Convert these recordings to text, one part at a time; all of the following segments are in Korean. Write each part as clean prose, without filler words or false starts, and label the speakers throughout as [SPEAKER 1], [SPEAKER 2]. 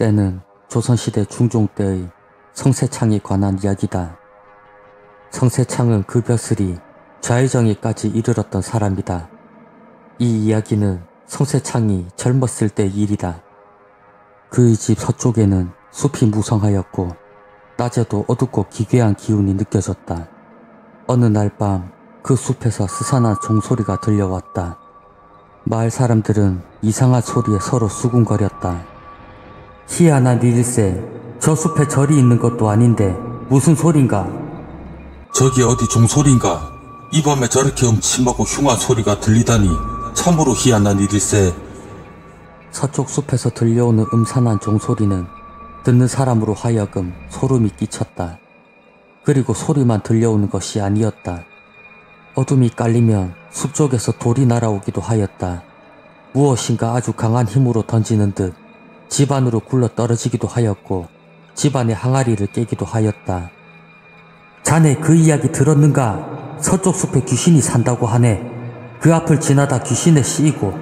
[SPEAKER 1] 때는 조선시대 중종 때의 성세창에 관한 이야기다. 성세창은 그 벼슬이 좌의정에까지 이르렀던 사람이다. 이 이야기는 성세창이 젊었을 때 일이다. 그의 집 서쪽에는 숲이 무성하였고 낮에도 어둡고 기괴한 기운이 느껴졌다. 어느 날 밤 그 숲에서 스산한 종소리가 들려왔다. 마을 사람들은 이상한 소리에 서로 수군거렸다. 희한한 일일세, 저 숲에 절이 있는 것도 아닌데 무슨 소린가?
[SPEAKER 2] 저기 어디 종소린가? 이 밤에 저렇게 음침하고 흉한 소리가 들리다니 참으로 희한한 일일세.
[SPEAKER 1] 서쪽 숲에서 들려오는 음산한 종소리는 듣는 사람으로 하여금 소름이 끼쳤다. 그리고 소리만 들려오는 것이 아니었다. 어둠이 깔리면 숲 쪽에서 돌이 날아오기도 하였다. 무엇인가 아주 강한 힘으로 던지는 듯 집 안으로 굴러 떨어지기도 하였고 집안의 항아리를 깨기도 하였다. 자네 그 이야기 들었는가? 서쪽 숲에 귀신이 산다고 하네. 그 앞을 지나다 귀신에 씌이고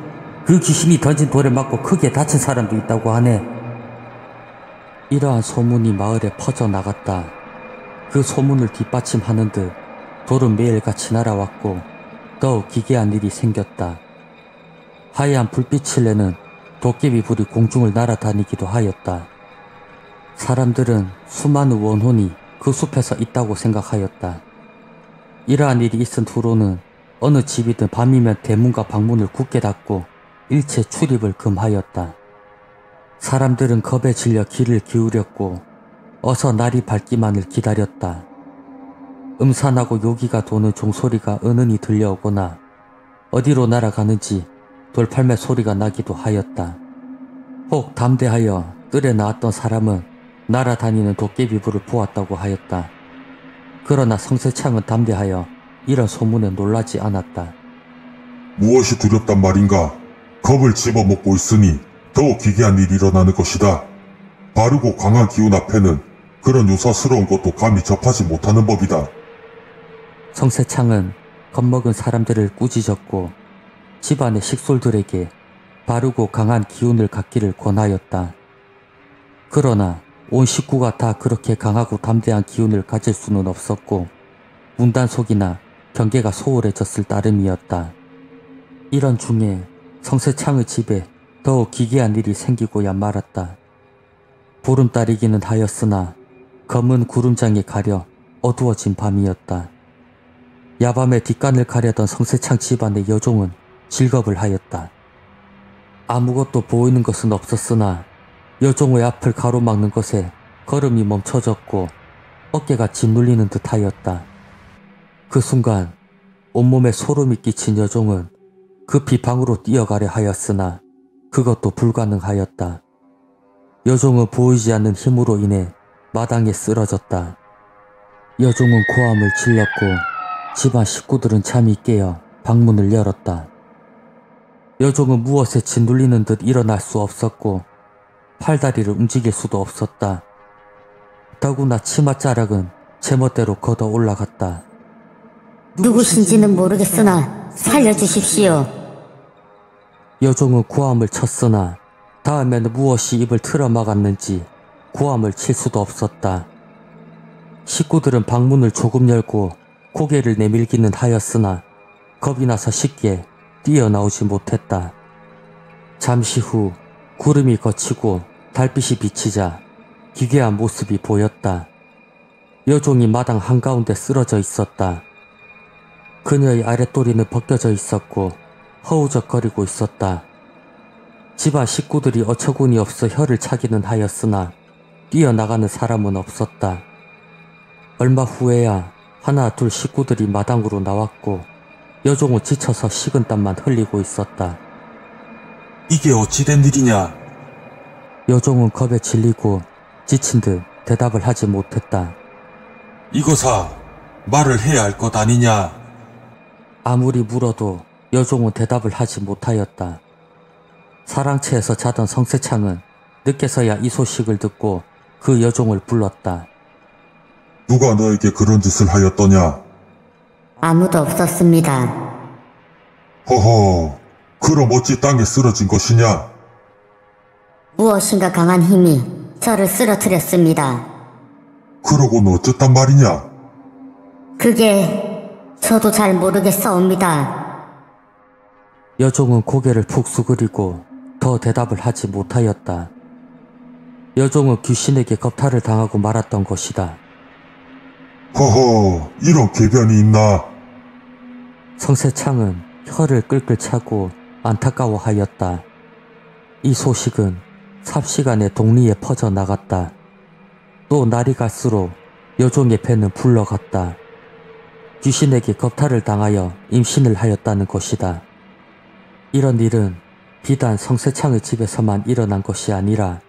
[SPEAKER 1] 그 귀신이 던진 돌에 맞고 크게 다친 사람도 있다고 하네. 이러한 소문이 마을에 퍼져나갔다. 그 소문을 뒷받침하는 듯 돌은 매일같이 날아왔고 더욱 기괴한 일이 생겼다. 하얀 불빛을 내는 도깨비 불이 공중을 날아다니기도 하였다. 사람들은 수많은 원혼이 그 숲에서 있다고 생각하였다. 이러한 일이 있은 후로는 어느 집이든 밤이면 대문과 방문을 굳게 닫고 일체 출입을 금하였다. 사람들은 겁에 질려 귀를 기울였고 어서 날이 밝기만을 기다렸다. 음산하고 요기가 도는 종소리가 은은히 들려오거나 어디로 날아가는지 돌팔매 소리가 나기도 하였다. 혹 담대하여 뜰에 나왔던 사람은 날아다니는 도깨비불을 보았다고 하였다. 그러나 성세창은 담대하여 이런 소문에 놀라지 않았다.
[SPEAKER 3] 무엇이 두렵단 말인가? 겁을 집어먹고 있으니 더욱 기괴한 일이 일어나는 것이다. 바르고 강한 기운 앞에는 그런 유사스러운 것도 감히 접하지 못하는 법이다.
[SPEAKER 1] 성세창은 겁먹은 사람들을 꾸짖었고 집안의 식솔들에게 바르고 강한 기운을 갖기를 권하였다. 그러나 온 식구가 다 그렇게 강하고 담대한 기운을 가질 수는 없었고 문단속이나 경계가 소홀해졌을 따름이었다. 이런 중에 성세창의 집에 더욱 기괴한 일이 생기고야 말았다. 보름달이기는 하였으나 검은 구름장에 가려 어두워진 밤이었다. 야밤에 뒷간을 가려던 성세창 집안의 여종은 질겁을 하였다. 아무것도 보이는 것은 없었으나 여종의 앞을 가로막는 것에 걸음이 멈춰졌고 어깨가 짓눌리는 듯 하였다. 그 순간 온몸에 소름이 끼친 여종은 급히 방으로 뛰어가려 하였으나 그것도 불가능하였다. 여종은 보이지 않는 힘으로 인해 마당에 쓰러졌다. 여종은 고함을 질렀고 집안 식구들은 잠이 깨어 방문을 열었다. 여종은 무엇에 짓눌리는 듯 일어날 수 없었고 팔다리를 움직일 수도 없었다. 더구나 치맛자락은 제멋대로 걷어 올라갔다.
[SPEAKER 4] 누구신지는 모르겠으나 살려주십시오.
[SPEAKER 1] 여종은 고함을 쳤으나 다음에는 무엇이 입을 틀어막았는지 고함을 칠 수도 없었다. 식구들은 방문을 조금 열고 고개를 내밀기는 하였으나 겁이 나서 쉽게 뛰어나오지 못했다. 잠시 후 구름이 걷히고 달빛이 비치자 기괴한 모습이 보였다. 여종이 마당 한가운데 쓰러져 있었다. 그녀의 아랫도리는 벗겨져 있었고 허우적거리고 있었다. 집안 식구들이 어처구니 없어 혀를 차기는 하였으나 뛰어나가는 사람은 없었다. 얼마 후에야 하나 둘 식구들이 마당으로 나왔고 여종은 지쳐서 식은땀만 흘리고 있었다.
[SPEAKER 2] 이게 어찌된 일이냐?
[SPEAKER 1] 여종은 겁에 질리고 지친 듯 대답을 하지 못했다.
[SPEAKER 2] 이거사 말을 해야 할 것 아니냐?
[SPEAKER 1] 아무리 물어도 여종은 대답을 하지 못하였다. 사랑채에서 자던 성세창은 늦게서야 이 소식을 듣고 그 여종을 불렀다.
[SPEAKER 3] 누가 너에게 그런 짓을 하였더냐?
[SPEAKER 4] 아무도 없었습니다.
[SPEAKER 3] 허허, 그럼 어찌 땅에 쓰러진 것이냐?
[SPEAKER 4] 무엇인가 강한 힘이 저를 쓰러뜨렸습니다.
[SPEAKER 3] 그러고는 어쨌단 말이냐?
[SPEAKER 4] 그게 저도 잘 모르겠사옵니다.
[SPEAKER 1] 여종은 고개를 푹 수그리고 더 대답을 하지 못하였다. 여종은 귀신에게 겁탈을 당하고 말았던 것이다.
[SPEAKER 3] 허허, 이런 궤변이 있나?
[SPEAKER 1] 성세창은 혀를 끌끌 차고 안타까워하였다. 이 소식은 삽시간에 동리에 퍼져 나갔다. 또 날이 갈수록 여종의 배는 불러갔다. 귀신에게 겁탈을 당하여 임신을 하였다는 것이다. 이런 일은 비단 성세창의 집에서만 일어난 것이 아니라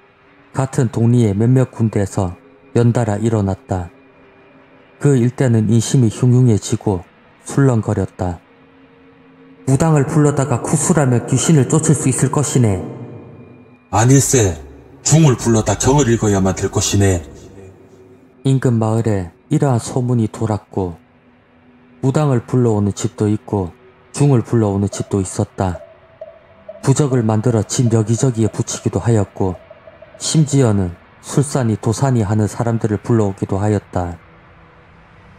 [SPEAKER 1] 같은 동리의 몇몇 군데에서 연달아 일어났다. 그 일대는 인심이 흉흉해지고 술렁거렸다. 무당을 불러다가 구술하며 귀신을 쫓을 수 있을 것이네.
[SPEAKER 2] 아닐세. 중을 불러다 경을 읽어야만 될 것이네.
[SPEAKER 1] 인근 마을에 이러한 소문이 돌았고 무당을 불러오는 집도 있고 중을 불러오는 집도 있었다. 부적을 만들어 집 여기저기에 붙이기도 하였고 심지어는 술사니 도사니 하는 사람들을 불러오기도 하였다.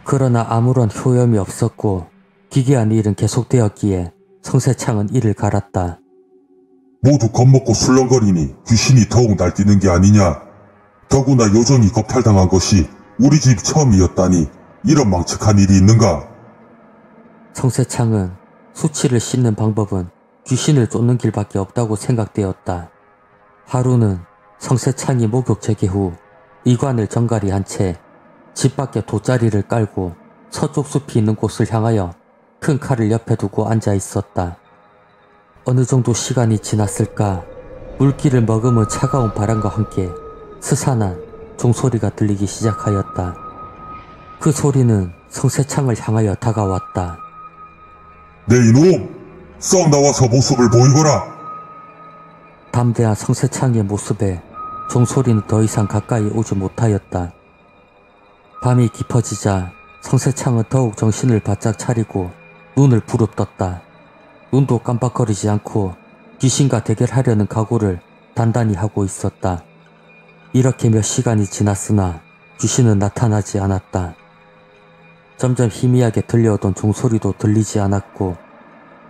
[SPEAKER 1] 그러나 아무런 효염이 없었고 기괴한 일은 계속되었기에 성세창은 이를 갈았다.
[SPEAKER 3] 모두 겁먹고 술렁거리니 귀신이 더욱 날뛰는 게 아니냐? 더구나 요정이 겁탈당한 것이 우리 집 처음이었다니 이런 망측한 일이 있는가?
[SPEAKER 1] 성세창은 수치를 씻는 방법은 귀신을 쫓는 길밖에 없다고 생각되었다. 하루는 성세창이 목욕 재개 후 이관을 정갈히 한 채 집 밖에 돗자리를 깔고 서쪽 숲이 있는 곳을 향하여 큰 칼을 옆에 두고 앉아 있었다. 어느 정도 시간이 지났을까 물기를 머금은 차가운 바람과 함께 스산한 종소리가 들리기 시작하였다. 그 소리는 성세창을 향하여 다가왔다.
[SPEAKER 3] 내 이놈! 썩 나와서 모습을 보이거라!
[SPEAKER 1] 담대한 성세창의 모습에 종소리는 더 이상 가까이 오지 못하였다. 밤이 깊어지자 성세창은 더욱 정신을 바짝 차리고 눈을 부릅떴다. 눈도 깜빡거리지 않고 귀신과 대결하려는 각오를 단단히 하고 있었다. 이렇게 몇 시간이 지났으나 귀신은 나타나지 않았다. 점점 희미하게 들려오던 종소리도 들리지 않았고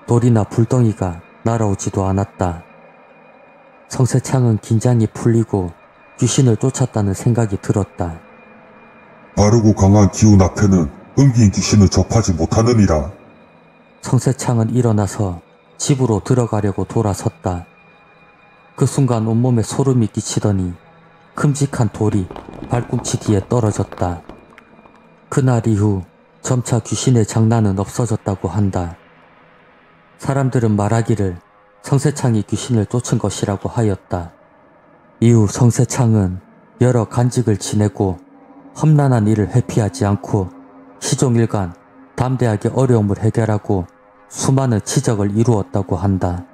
[SPEAKER 1] 돌이나 불덩이가 날아오지도 않았다. 성세창은 긴장이 풀리고 귀신을 쫓았다는 생각이 들었다.
[SPEAKER 3] 바르고 강한 기운 앞에는 은긴 귀신을 접하지 못하느니라.
[SPEAKER 1] 성세창은 일어나서 집으로 들어가려고 돌아섰다. 그 순간 온몸에 소름이 끼치더니 큼직한 돌이 발꿈치 뒤에 떨어졌다. 그날 이후 점차 귀신의 장난은 없어졌다고 한다. 사람들은 말하기를 성세창이 귀신을 쫓은 것이라고 하였다. 이후 성세창은 여러 간직을 지내고 험난한 일을 회피하지 않고 시종일관 담대하게 어려움을 해결하고 수많은 치적을 이루었다고 한다.